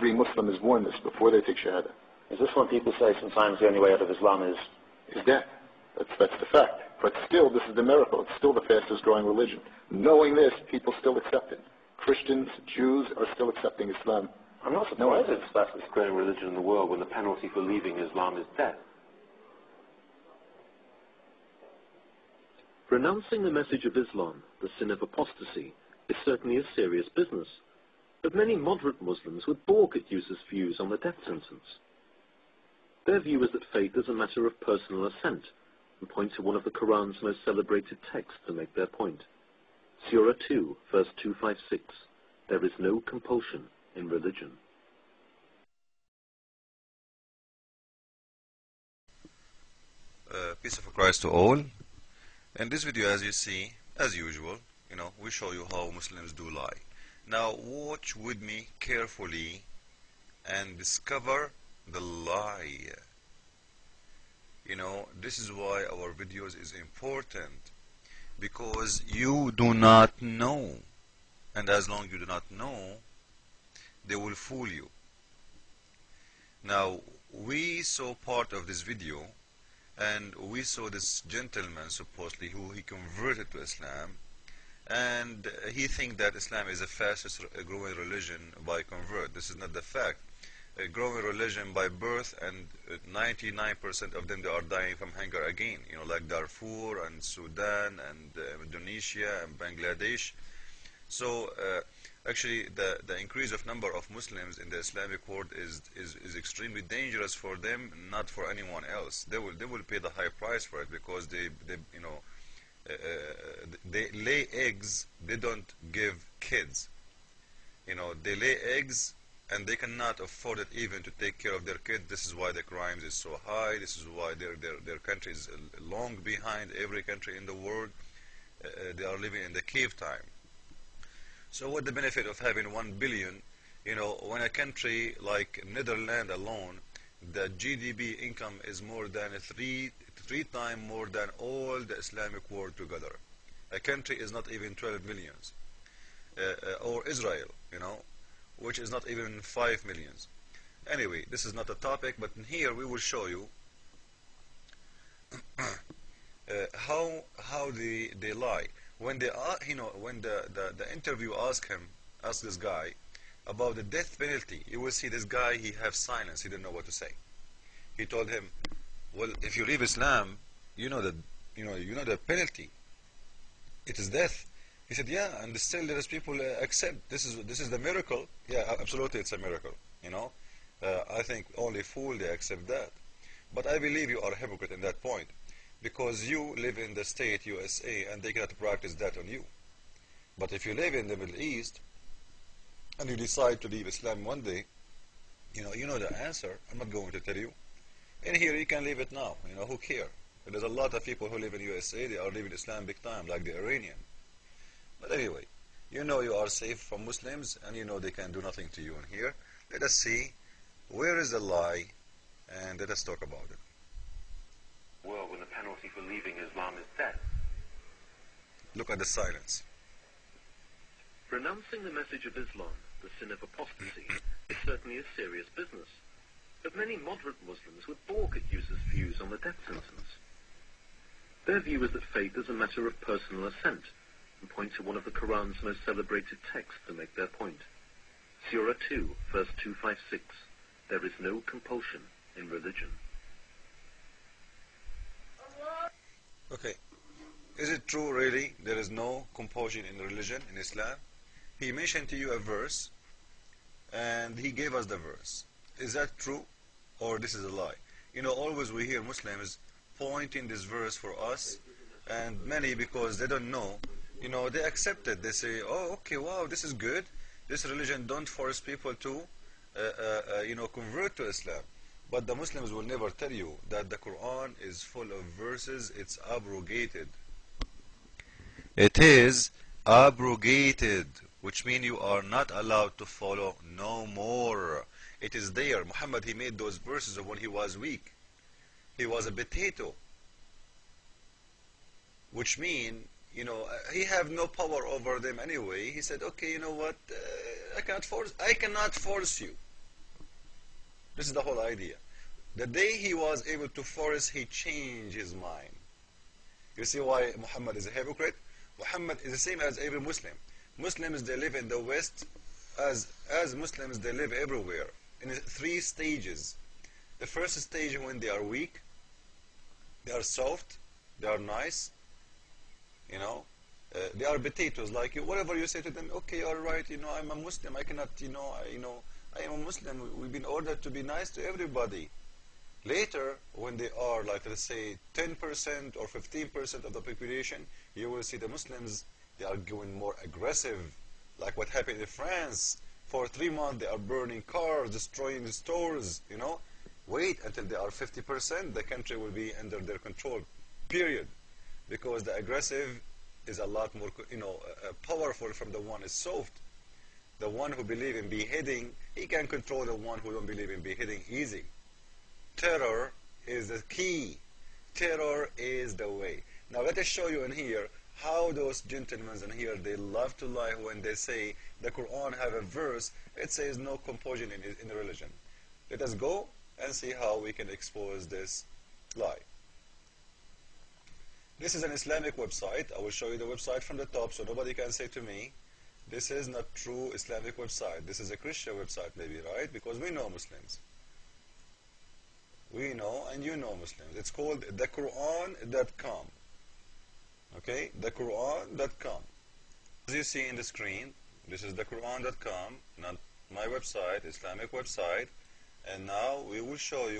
Every Muslim is warned this before they take Shahada. Is this when people say sometimes the only way out of Islam is death? That's the fact. But still, this is the miracle. It's still the fastest growing religion. Knowing this, people still accept it. Christians, Jews are still accepting Islam. I'm not surprised it's the fastest growing religion in the world when the penalty for leaving Islam is death. Renouncing the message of Islam, the sin of apostasy, is certainly a serious business, but many moderate Muslims would balk at users' views on the death sentence. Their view is that faith is a matter of personal assent, and point to one of the Quran's most celebrated texts to make their point. Surah 2, verse 256, there is no compulsion in religion. Peace of Christ to all. In this video, as you see, as usual, we show you how Muslims do lie. Now watch with me carefully and discover the lie. This is why our videos is important, because you do not know, and as long as you do not know, they will fool you. Now we saw part of this video, and we saw this gentleman supposedly who he converted to Islam, and he thinks that Islam is the fastest growing religion by convert. This is not the fact. A growing religion by birth, and 99% of them, they are dying from hunger again, like Darfur and Sudan and Indonesia and Bangladesh. So actually the increase of number of Muslims in the Islamic world is extremely dangerous for them, not for anyone else. They will pay the high price for it, because they lay eggs, they don't give kids. They lay eggs and they cannot afford it even to take care of their kids. This is why the crimes is so high. This is why their country is long behind every country in the world. They are living in the cave time. So what the benefit of having 1 billion, when a country like Netherlands alone, the GDP income is more than three times more than all the Islamic world together. A country is not even 12 millions. Or Israel, which is not even 5 millions. Anyway, this is not a topic, but in here we will show you how they lie. When they are, when the interview asked this guy about the death penalty, you will see this guy, he have silence. He didn't know what to say. He told him, well, if you leave Islam, you know the penalty. It is death. He said, yeah, and still there is people accept. This is the miracle. Yeah, absolutely, it's a miracle. I think only fool they accept that. But I believe you are a hypocrite in that point, because you live in the state USA and they cannot practice that on you. But if you live in the Middle East and you decide to leave Islam one day, you know the answer. I'm not going to tell you. In here you can leave it now. Who cares? There's a lot of people who live in USA, they are leaving Islam big time, like the Iranian. But anyway, you are safe from Muslims, and they can do nothing to you in here. Let us see where is the lie, and let us talk about it. Well, when the penalty for leaving Islam is death. Look at the silence. Renouncing the message of Islam, the sin of apostasy, is certainly a serious business, but many moderate Muslims would balk at users' views on the death sentence. Their view is that faith is a matter of personal assent, and point to one of the Quran's most celebrated texts to make their point. Surah 2, verse 256, there is no compulsion in religion. Okay, is it true really there is no compulsion in religion, in Islam? He mentioned to you a verse, and he gave us the verse. Is that true, or this is a lie? Always we hear Muslims pointing this verse for us, and many, because they don't know, they accept it. They say, oh, okay, wow, this is good. This religion don't force people to, convert to Islam. But the Muslims will never tell you that the Quran is full of verses, it's abrogated. It is abrogated, which means you are not allowed to follow no more. It is there. Muhammad, he made those verses when he was weak. He was a potato. Which means, he have no power over them anyway. He said, okay, you know what, I cannot force you. This is the whole idea. The day he was able to force, he changed his mind. You see why Muhammad is a hypocrite? Muhammad is the same as every Muslim. Muslims, they live in the West, as Muslims, they live everywhere, in 3 stages. The first stage, when they are weak, they are soft, they are nice, you know, they are potatoes, like you, whatever you say to them, okay, all right, you know, I'm a Muslim, I cannot, I am a Muslim, we've been ordered to be nice to everybody. Later, when they are, like, let's say, 10% or 15% of the population, you will see the Muslims, they are going more aggressive, like what happened in France. For 3 months, they are burning cars, destroying the stores, you know. Wait until they are 50%, the country will be under their control, period. Because the aggressive is a lot more, powerful from the one is soft. The one who believes in beheading, he can control the one who don't believe in beheading easy. Terror is the key. Terror is the way. Now let us show you in here how those gentlemen in here, they love to lie when they say the Quran have a verse, it says no compulsion in religion. Let us go and see how we can expose this lie. This is an Islamic website. I will show you the website from the top so nobody can say to me, this is not true Islamic website. This is a Christian website maybe, right? Because we know Muslims. We know and you know Muslims. It's called thequran.com. Okay, thequran.com. As you see in the screen, this is thequran.com, not my website, Islamic website. And now we will show you